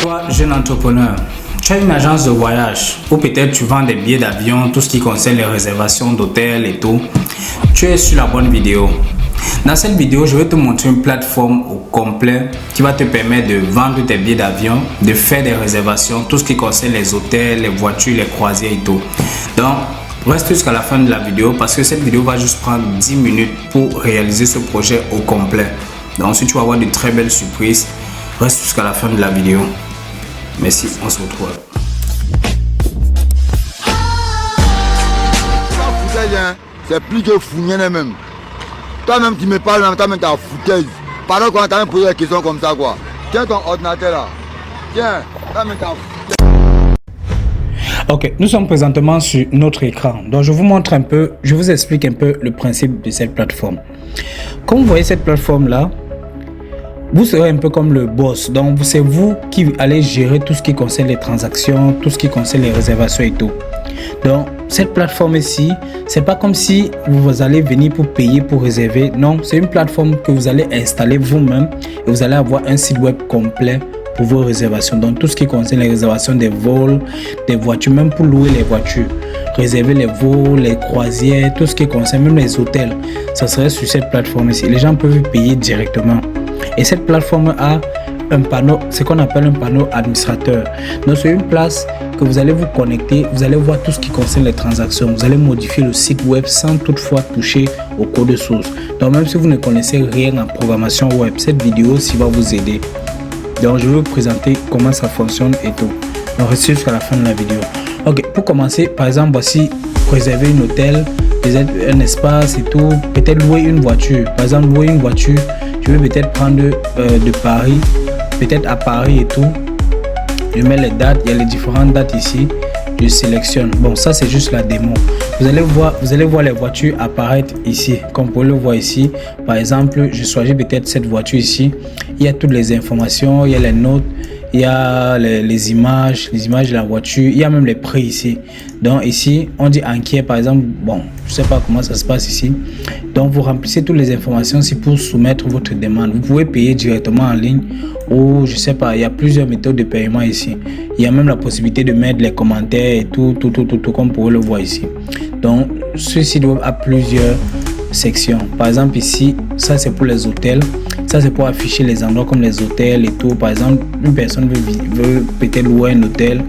Toi, jeune entrepreneur, tu as une agence de voyage ou peut-être tu vends des billets d'avion, tout ce qui concerne les réservations d'hôtels et tout. Tu es sur la bonne vidéo. Dans cette vidéo, je vais te montrer une plateforme au complet qui va te permettre de vendre tes billets d'avion, de faire des réservations, tout ce qui concerne les hôtels, les voitures, les croisières et tout. Donc, reste jusqu'à la fin de la vidéo parce que cette vidéo va juste prendre 10 minutes pour réaliser ce projet au complet. Donc, si tu vas avoir de très belles surprises, reste jusqu'à la fin de la vidéo. Merci, on se retrouve. C'est plus que fouiller même. Toi-même qui me parles, toi-même t'as foutaise. Pardon quand t'as même posé des questions comme ça quoi. Tiens ton ordinateur là. Tiens, toi-même t'as foutaise. Ok, nous sommes présentement sur notre écran. Donc je vous montre un peu, je vous explique un peu le principe de cette plateforme. Comme vous voyez cette plateforme là, vous serez un peu comme le boss. Donc c'est vous qui allez gérer tout ce qui concerne les transactions, tout ce qui concerne les réservations et tout. Donc cette plateforme ici, c'est pas comme si vous allez venir pour payer pour réserver. Non, c'est une plateforme que vous allez installer vous-même et vous allez avoir un site web complet pour vos réservations. Donc tout ce qui concerne les réservations des vols, des voitures, même pour louer les voitures, réserver les vols, les croisières, tout ce qui concerne même les hôtels, ça serait sur cette plateforme ici. Les gens peuvent payer directement. Et cette plateforme a un panneau, ce qu'on appelle un panneau administrateur. Donc c'est une place que vous allez vous connecter, vous allez voir tout ce qui concerne les transactions, vous allez modifier le site web sans toutefois toucher au code source. Donc même si vous ne connaissez rien en programmation web, cette vidéo aussi va vous aider. Donc je vais vous présenter comment ça fonctionne et tout. Donc restez jusqu'à la fin de la vidéo. Ok, pour commencer, par exemple, voici réserver un hôtel, un espace et tout, peut-être louer une voiture. Par exemple, louer une voiture, je vais peut-être prendre de Paris, peut-être à Paris et tout. Je mets les dates, il y a les différentes dates ici. Je sélectionne. Bon, ça c'est juste la démo. Vous allez voir les voitures apparaître ici. Comme vous pouvez le voir ici. Par exemple, je choisis peut-être cette voiture ici. Il y a toutes les informations, il y a les notes, il y a les images de la voiture, il y a même les prix ici. Donc ici, on dit enquête par exemple. Bon, je sais pas comment ça se passe ici. Donc vous remplissez toutes les informations ici pour soumettre votre demande. Vous pouvez payer directement en ligne ou je sais pas, il y a plusieurs méthodes de paiement ici. Il y a même la possibilité de mettre les commentaires et tout comme vous pouvez le voir ici. Donc ce site web a plusieurs sections. Par exemple ici, ça c'est pour les hôtels. Ça c'est pour afficher les endroits comme les hôtels et tout. Par exemple, une personne veut peut-être louer un hôtel.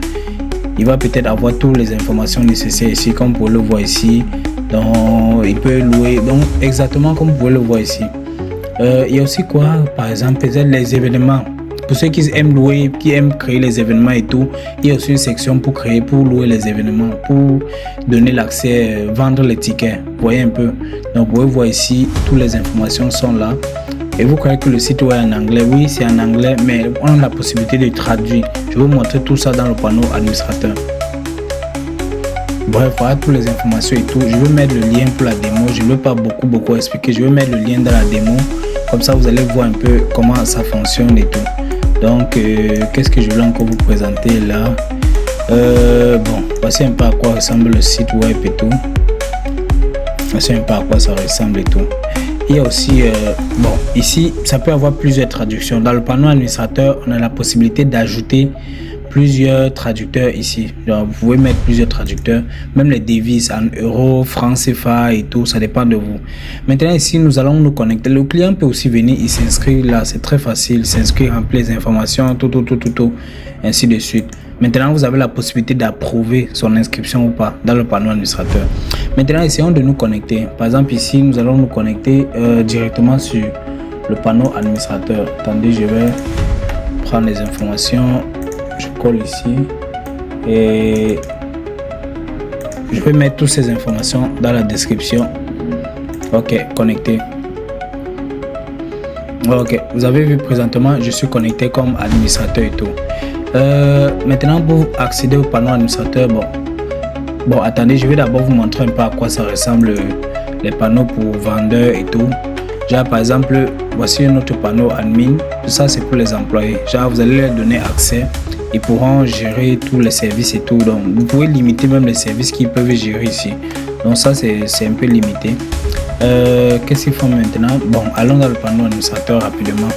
Il va peut-être avoir toutes les informations nécessaires ici comme vous pouvez le voir ici. Donc il peut louer, donc exactement comme vous pouvez le voir ici. Il y a aussi quoi, par exemple peut-être les événements. Pour ceux qui aiment louer, qui aiment créer les événements et tout, il y a aussi une section pour louer les événements, pour donner l'accès, vendre les tickets. Vous voyez un peu. Donc vous pouvez voir ici, toutes les informations sont là. Et vous croyez que le site web est en anglais? Oui, c'est en anglais, mais on a la possibilité de traduire. Je vais vous montrer tout ça dans le panneau administrateur. Bref, voilà toutes les informations et tout. Je vais mettre le lien pour la démo. Je ne veux pas beaucoup expliquer. Je vais mettre le lien dans la démo. Comme ça, vous allez voir un peu comment ça fonctionne et tout. Donc, qu'est-ce que je voulais encore vous présenter là? Bon, voici un peu à quoi ressemble le site web et tout. Voici un peu à quoi ça ressemble et tout. Il y a aussi, bon, ici, ça peut avoir plusieurs traductions. Dans le panneau administrateur, on a la possibilité d'ajouter plusieurs traducteurs ici. Donc, vous pouvez mettre plusieurs traducteurs, même les devises en euros, francs CFA et tout, ça dépend de vous. Maintenant ici, nous allons nous connecter. Le client peut aussi venir, il s'inscrit là, c'est très facile, il s'inscrit, remplir les informations, tout, ainsi de suite. Maintenant, vous avez la possibilité d'approuver son inscription ou pas dans le panneau administrateur. Maintenant, essayons de nous connecter. Par exemple, ici, nous allons nous connecter directement sur le panneau administrateur. Attendez, je vais prendre les informations. Je colle ici et je vais mettre toutes ces informations dans la description. Ok, connecté. Ok, vous avez vu présentement, je suis connecté comme administrateur et tout. Maintenant, pour accéder au panneau administrateur, bon, attendez, je vais d'abord vous montrer un peu à quoi ça ressemble les panneaux pour vendeurs et tout. Genre, par exemple, voici un autre panneau admin. Tout ça, c'est pour les employés. Genre, vous allez leur donner accès. Ils pourront gérer tous les services et tout. Donc, vous pouvez limiter même les services qu'ils peuvent gérer ici. Donc, ça, c'est un peu limité. Qu'est-ce qu'ils font maintenant? Bon, allons dans le panneau administrateur rapidement.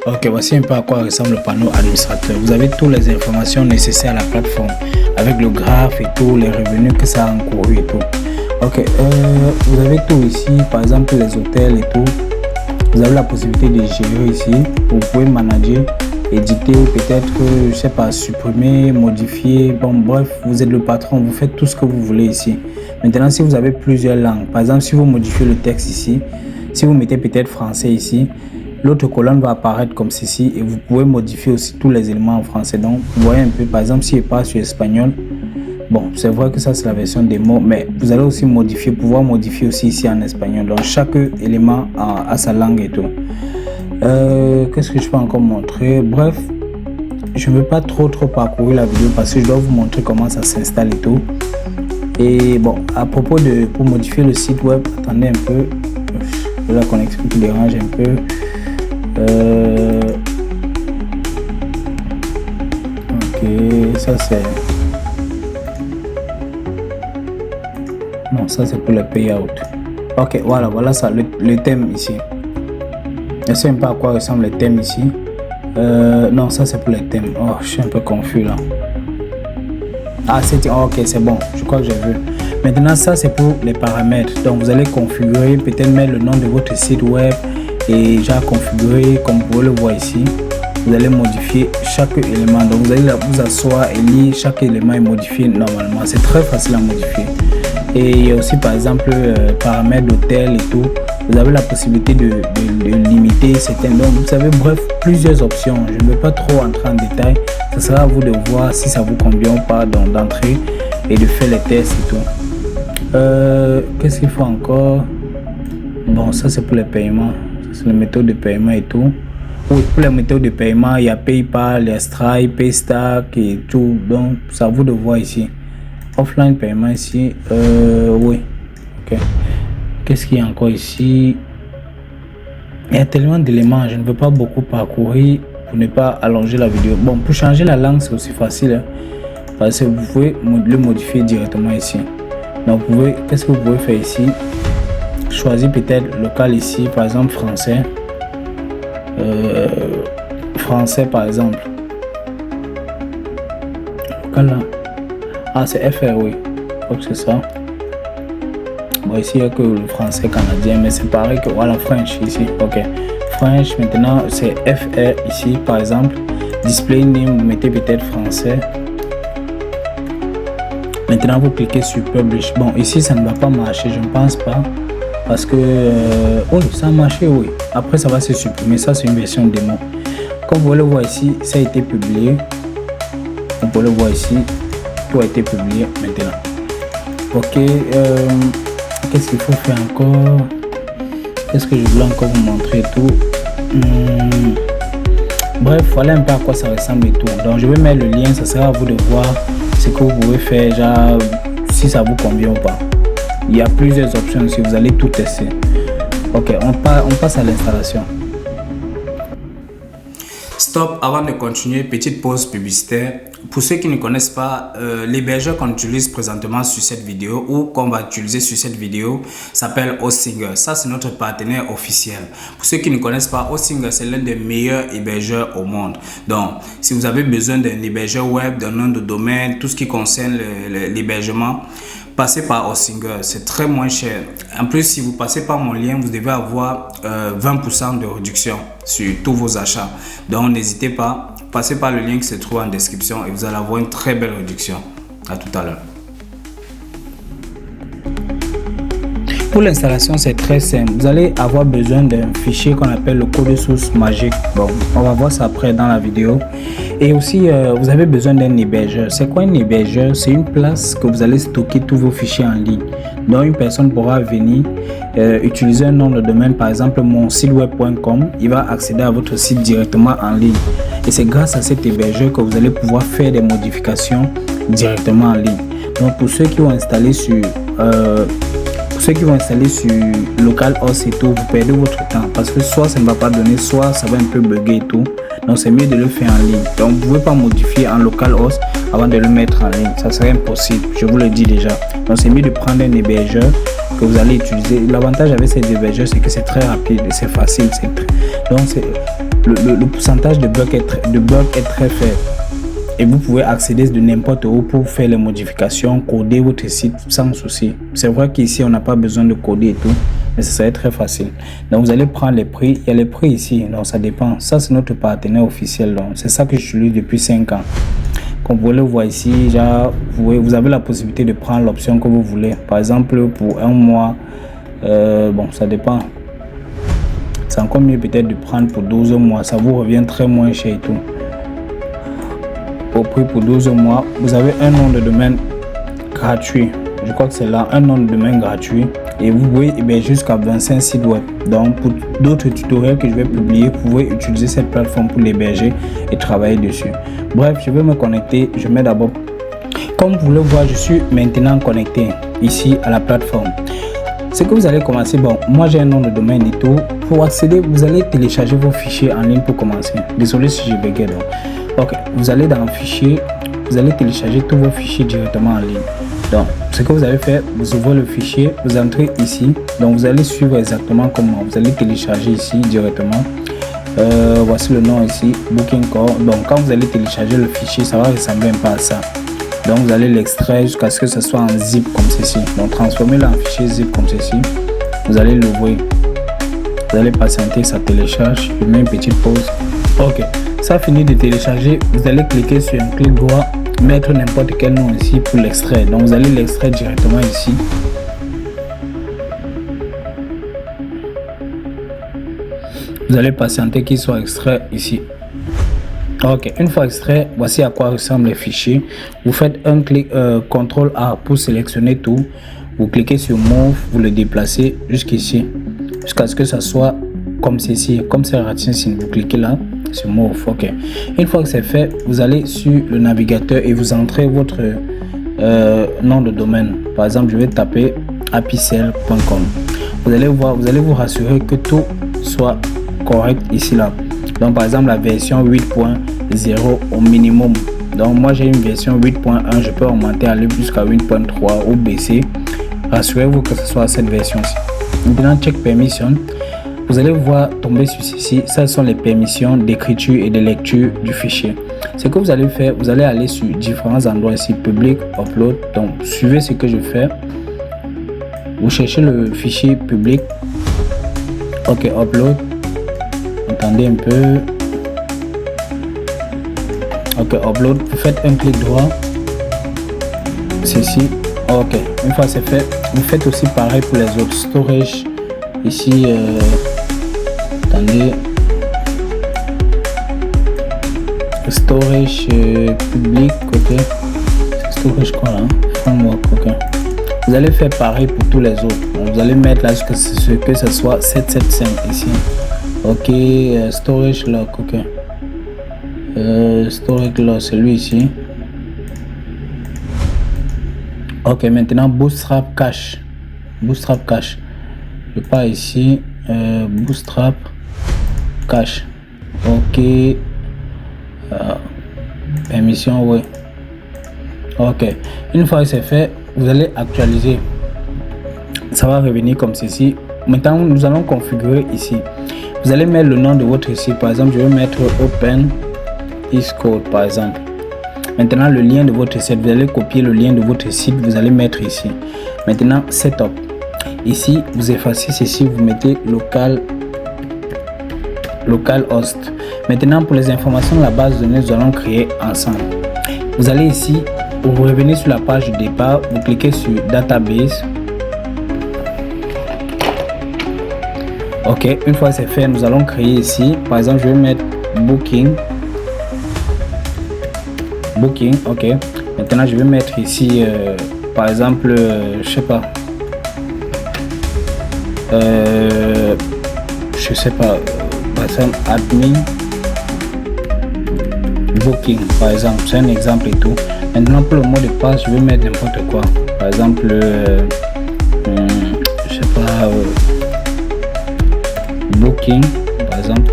Ok, voici un peu à quoi ressemble le panneau administrateur. Vous avez toutes les informations nécessaires à la plateforme, avec le graphe et tout, les revenus que ça a encouru et tout. Ok, vous avez tout ici, par exemple les hôtels et tout. Vous avez la possibilité de gérer ici. Vous pouvez manager, éditer, peut-être, je sais pas, supprimer, modifier. Bon, bref, vous êtes le patron, vous faites tout ce que vous voulez ici. Maintenant, si vous avez plusieurs langues, par exemple, si vous modifiez le texte ici, si vous mettez peut-être français ici, l'autre colonne va apparaître comme ceci et vous pouvez modifier aussi tous les éléments en français. Donc, vous voyez un peu, par exemple, si je passe sur espagnol, bon, c'est vrai que ça, c'est la version démo, mais vous allez aussi modifier, pouvoir modifier aussi ici en espagnol. Donc, chaque élément a sa langue et tout. Qu'est-ce que je peux encore montrer? Bref, je ne veux pas trop parcourir la vidéo parce que je dois vous montrer comment ça s'installe et tout. Et bon, à propos de, pour modifier le site web, attendez un peu, la connexion qui dérange un peu. Ok, ça c'est... Non, ça c'est pour le payout. Ok, voilà ça, le thème ici. Je ne sais même pas à quoi ressemble le thème ici. Non, ça c'est pour les thèmes. Oh, je suis un peu confus là. Ah, c'est ok, c'est bon. Je crois que j'ai vu. Maintenant, ça c'est pour les paramètres. Donc, vous allez configurer, peut-être mettre le nom de votre site web et déjà configurer, comme vous pouvez le voir ici. Vous allez modifier chaque élément. Donc, vous allez vous asseoir et lire chaque élément et modifier normalement. C'est très facile à modifier. Et il y a aussi, par exemple, paramètres d'hôtel et tout. Vous avez la possibilité de limiter certains. Donc, vous avez, bref, plusieurs options. Je ne vais pas trop entrer en détail. Ce sera à vous de voir si ça vous convient ou pas d'entrer et de faire les tests et tout. Qu'est-ce qu'il faut encore? Bon, ça c'est pour les paiements. C'est les méthodes de paiement et tout. Oui, pour les méthodes de paiement, il y a PayPal, il y a Stripe, Paystack et tout. Donc, c'est à vous de voir ici. Offline paiement ici. Oui. Ok. Qu'est-ce qu'il y a encore ici? Il y a tellement d'éléments. Je ne veux pas beaucoup parcourir pour ne pas allonger la vidéo. Bon, pour changer la langue, c'est aussi facile. Hein, parce que vous pouvez le modifier directement ici. Donc, vous pouvez, qu'est-ce que vous pouvez faire ici? Choisir peut-être local ici, par exemple français. Français, par exemple. Local là. Ah, c'est FR, oui. Je crois que c'est ça. Bon, ici, il n'y a que le français canadien, mais c'est pareil que voilà, French ici. Ok. French, maintenant, c'est FR ici, par exemple. Display name, vous mettez peut-être français. Maintenant, vous cliquez sur Publish. Bon, ici, ça ne va pas marcher, je ne pense pas. Parce que... oui, ça a marché, oui. Après, ça va se supprimer. Ça, c'est une version démo. Comme vous le voir ici, ça a été publié. Vous pouvez le voir ici. Tout a été publié maintenant. Ok. Qu'est-ce qu'il faut faire encore? Qu'est-ce que je voulais encore vous montrer tout? Bref, voilà un peu à quoi ça ressemble et tout. Donc, je vais mettre le lien. Ça sera à vous de voir ce que vous pouvez faire, genre, si ça vous convient ou pas. Il y a plusieurs options si vous allez tout tester. Ok, on passe à l'installation. Stop, avant de continuer, petite pause publicitaire. Pour ceux qui ne connaissent pas, l'hébergeur qu'on utilise présentement sur cette vidéo ou qu'on va utiliser sur cette vidéo s'appelle Hostinger. Ça, c'est notre partenaire officiel. Pour ceux qui ne connaissent pas, Hostinger, c'est l'un des meilleurs hébergeurs au monde. Donc, si vous avez besoin d'un hébergeur web, d'un nom de domaine, tout ce qui concerne l'hébergement, passez par Hostinger, c'est très moins cher. En plus, si vous passez par mon lien, vous devez avoir 20% de réduction sur tous vos achats. Donc, n'hésitez pas, passez par le lien qui se trouve en description et vous allez avoir une très belle réduction. À tout à l'heure. Pour l'installation, c'est très simple. Vous allez avoir besoin d'un fichier qu'on appelle le code source magique. Bon, on va voir ça après dans la vidéo. Et aussi, vous avez besoin d'un hébergeur. C'est quoi un hébergeur? C'est une place que vous allez stocker tous vos fichiers en ligne. Donc, une personne pourra venir utiliser un nom de domaine, par exemple mon site web.com. Il va accéder à votre site directement en ligne. Et c'est grâce à cet hébergeur que vous allez pouvoir faire des modifications directement en ligne. Donc, pour ceux qui vont installer sur localhost et tout, vous perdez votre temps parce que soit ça ne va pas donner, soit ça va un peu bugger et tout. Donc c'est mieux de le faire en ligne. Donc vous ne pouvez pas modifier en localhost avant de le mettre en ligne, ça serait impossible, je vous le dis déjà. Donc c'est mieux de prendre un hébergeur que vous allez utiliser. L'avantage avec ces hébergeurs, c'est que c'est très rapide et c'est facile. Donc le pourcentage de bug est très faible. Et vous pouvez accéder de n'importe où pour faire les modifications, coder votre site sans souci. C'est vrai qu'ici, on n'a pas besoin de coder et tout, mais ça serait très facile. Donc, vous allez prendre les prix. Il y a les prix ici, donc ça dépend. Ça, c'est notre partenaire officiel. C'est ça que j'utilise depuis 5 ans. Comme vous le voyez ici, genre, vous avez la possibilité de prendre l'option que vous voulez. Par exemple, pour un mois, bon, ça dépend. C'est encore mieux peut-être de prendre pour 12 mois. Ça vous revient très moins cher et tout. Au prix pour 12 mois, vous avez un nom de domaine gratuit. Je crois que c'est là, un nom de domaine gratuit. Et vous pouvez héberger jusqu'à 25 sites web. Donc, pour d'autres tutoriels que je vais publier, vous pouvez utiliser cette plateforme pour l'héberger et travailler dessus. Bref, je vais me connecter. Je mets d'abord. Comme vous le voyez, je suis maintenant connecté ici à la plateforme. Ce que vous allez commencer, bon, moi j'ai un nom de domaine et tout. Pour accéder, vous allez télécharger vos fichiers en ligne pour commencer. Désolé si je bégaye donc. Ok, vous allez dans fichier, vous allez télécharger tous vos fichiers directement en ligne. Donc, ce que vous allez faire, vous ouvrez le fichier, vous entrez ici. Donc, vous allez suivre exactement comment. Vous allez télécharger ici directement. Voici le nom ici, Booking Core. Donc, quand vous allez télécharger le fichier, ça va ressembler un peu à ça. Donc, vous allez l'extraire jusqu'à ce que ce soit en zip comme ceci. Donc, transformez-le en fichier zip comme ceci. Vous allez l'ouvrir. Vous allez patienter, ça télécharge. Je mets une petite pause. Ok. Ça finit de télécharger, vous allez cliquer sur un clic droit, mettre n'importe quel nom ici pour l'extraire. Donc vous allez l'extraire directement ici. Vous allez patienter qu'il soit extrait ici. Ok, une fois extrait, voici à quoi ressemblent les fichiers. Vous faites un clic CTRL A pour sélectionner tout. Vous cliquez sur Move, vous le déplacez jusqu'ici, jusqu'à ce que ça soit comme ceci, comme c'est Ratchin. Vous cliquez là sur Move. Ok. Une fois que c'est fait, vous allez sur le navigateur et vous entrez votre nom de domaine. Par exemple, je vais taper apicel.com. Vous allez voir, vous allez vous rassurer que tout soit correct ici là. Donc par exemple la version 8.0 au minimum. Donc moi j'ai une version 8.1, je peux augmenter, aller jusqu'à 8.3 ou baisser. Rassurez-vous que ce soit cette version-ci. Maintenant check permission. Vous allez voir tomber sur ceci. Ça sont les permissions d'écriture et de lecture du fichier. Ce que vous allez faire, vous allez aller sur différents endroits ici, public, upload. Donc suivez ce que je fais. Vous cherchez le fichier public. Ok, upload. Attendez un peu. Ok, upload. Vous faites un clic droit. Ceci. Ok, une fois c'est fait, vous faites aussi pareil pour les autres. Storage. Ici, attendez. Storage public. Ok. Storage quoi là? Framework. Ok. Vous allez faire pareil pour tous les autres. Donc, vous allez mettre là que ce soit 775 ici. Ok, storage lock, ok. Storage lock, celui ici. Ok, maintenant Bootstrap cache. Bootstrap cache. Je pars ici. Bootstrap cache. Ok. Permission, oui. Ok. Une fois que c'est fait, vous allez actualiser. Ça va revenir comme ceci. Maintenant, nous allons configurer ici. Vous allez mettre le nom de votre site. Par exemple, je vais mettre Open East Code par exemple. Maintenant, le lien de votre site. Vous allez copier le lien de votre site. Vous allez mettre ici. Maintenant, Setup. Ici, vous effacez ceci. Vous mettez localhost. Maintenant, pour les informations de la base de données, nous allons créer ensemble. Vous allez ici. Vous revenez sur la page de départ. Vous cliquez sur Database. Ok, une fois c'est fait, nous allons créer ici. Par exemple, je vais mettre Booking. Booking, ok. Maintenant, je vais mettre ici, par exemple, je sais pas. Par exemple, admin. Booking, par exemple, c'est un exemple et tout. Maintenant, pour le mot de passe, je vais mettre n'importe quoi. Par exemple, je sais pas. Booking par exemple,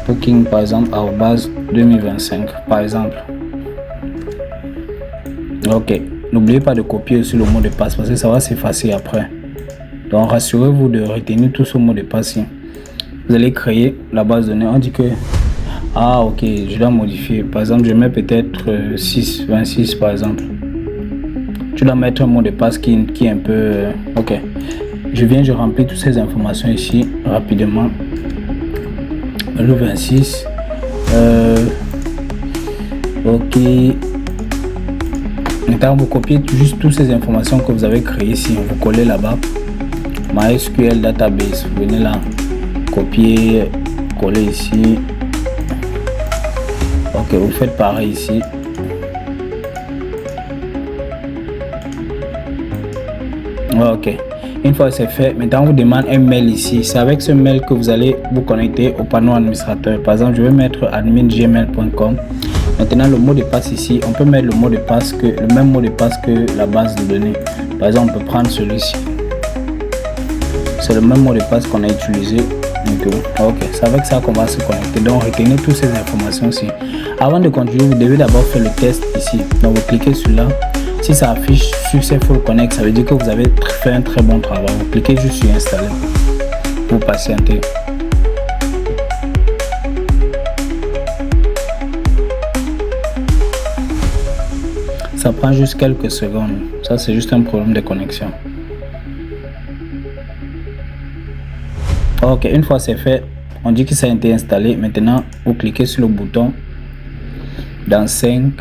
Booking par exemple à base 2025 par exemple. Ok, n'oubliez pas de copier aussi le mot de passe parce que ça va s'effacer après. Donc rassurez-vous de retenir tout ce mot de passe. Vous allez créer la base de données. On dit que ah ok, je dois modifier. Par exemple, je mets peut-être 26 par exemple. Tu dois mettre un mot de passe qui est un peu ok. Je remplis toutes ces informations ici rapidement. Le 26. Ok. Maintenant, vous copiez juste toutes ces informations que vous avez créées ici. Vous collez là-bas. MySQL database. Vous venez là. Copier. Coller ici. Ok, vous faites pareil ici. Ok. Une fois c'est fait, maintenant on vous demande un mail ici. C'est avec ce mail que vous allez vous connecter au panneau administrateur. Par exemple, je vais mettre admin@gmail.com. Maintenant, le mot de passe ici, on peut mettre le mot de passe le même mot de passe que la base de données. Par exemple, on peut prendre celui-ci. C'est le même mot de passe qu'on a utilisé. Ok, c'est avec ça qu'on va se connecter. Donc, retenez toutes ces informations ici. Avant de continuer, vous devez d'abord faire le test ici. Donc, vous cliquez sur là. Si ça affiche Successful Connect, ça veut dire que vous avez fait un très bon travail. Vous cliquez juste sur installer pour patienter. Ça prend juste quelques secondes. Ça, c'est juste un problème de connexion. Ok, une fois c'est fait, on dit que ça a été installé. Maintenant, vous cliquez sur le bouton. Dans 5,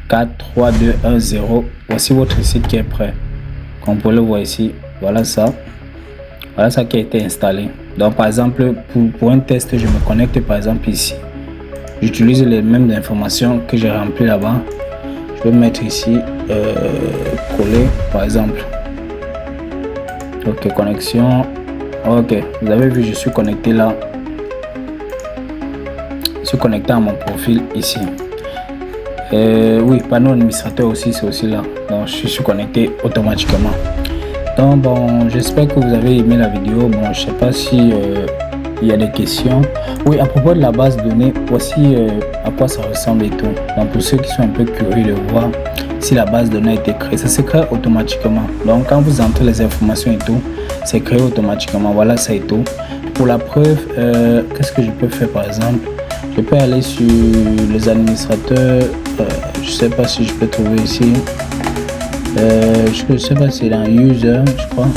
4, 3, 2, 1, 0. Voici votre site qui est prêt. Comme vous pouvez le voir ici. Voilà ça. Voilà ça qui a été installé. Donc par exemple, pour un test, je me connecte par exemple ici. J'utilise les mêmes informations que j'ai remplies là-bas. Je vais mettre ici, coller par exemple. Ok, connexion. Ok, vous avez vu, je suis connecté là. Je suis connecté à mon profil ici. Oui, panneau administrateur aussi, c'est aussi là. Donc je suis connecté automatiquement. Donc bon, j'espère que vous avez aimé la vidéo. Bon, je sais pas si il y a des questions. Oui, à propos de la base de données, voici à quoi ça ressemble et tout. Donc pour ceux qui sont un peu curieux de voir si la base de données a été créée, ça se crée automatiquement. Donc quand vous entrez les informations et tout, c'est créé automatiquement. Voilà, ça et tout. Pour la preuve, qu'est-ce que je peux faire par exemple? Je peux aller sur les administrateurs. Je sais pas si je peux trouver ici. Je sais pas si c'est dans User, je crois.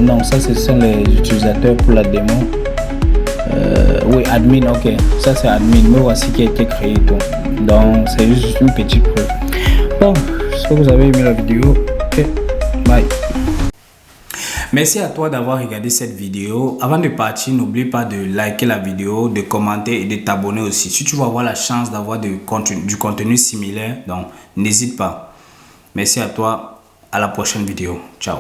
Non, ça ce sont les utilisateurs pour la démo. Oui, admin, ok. Ça c'est admin. Mais voici qui a été créé et tout. Donc c'est juste une petite preuve. Bon, j'espère que vous avez aimé la vidéo. Ok, bye. Merci à toi d'avoir regardé cette vidéo. Avant de partir, n'oublie pas de liker la vidéo, de commenter et de t'abonner aussi. Si tu veux avoir la chance d'avoir du contenu similaire, donc n'hésite pas. Merci à toi. À la prochaine vidéo. Ciao.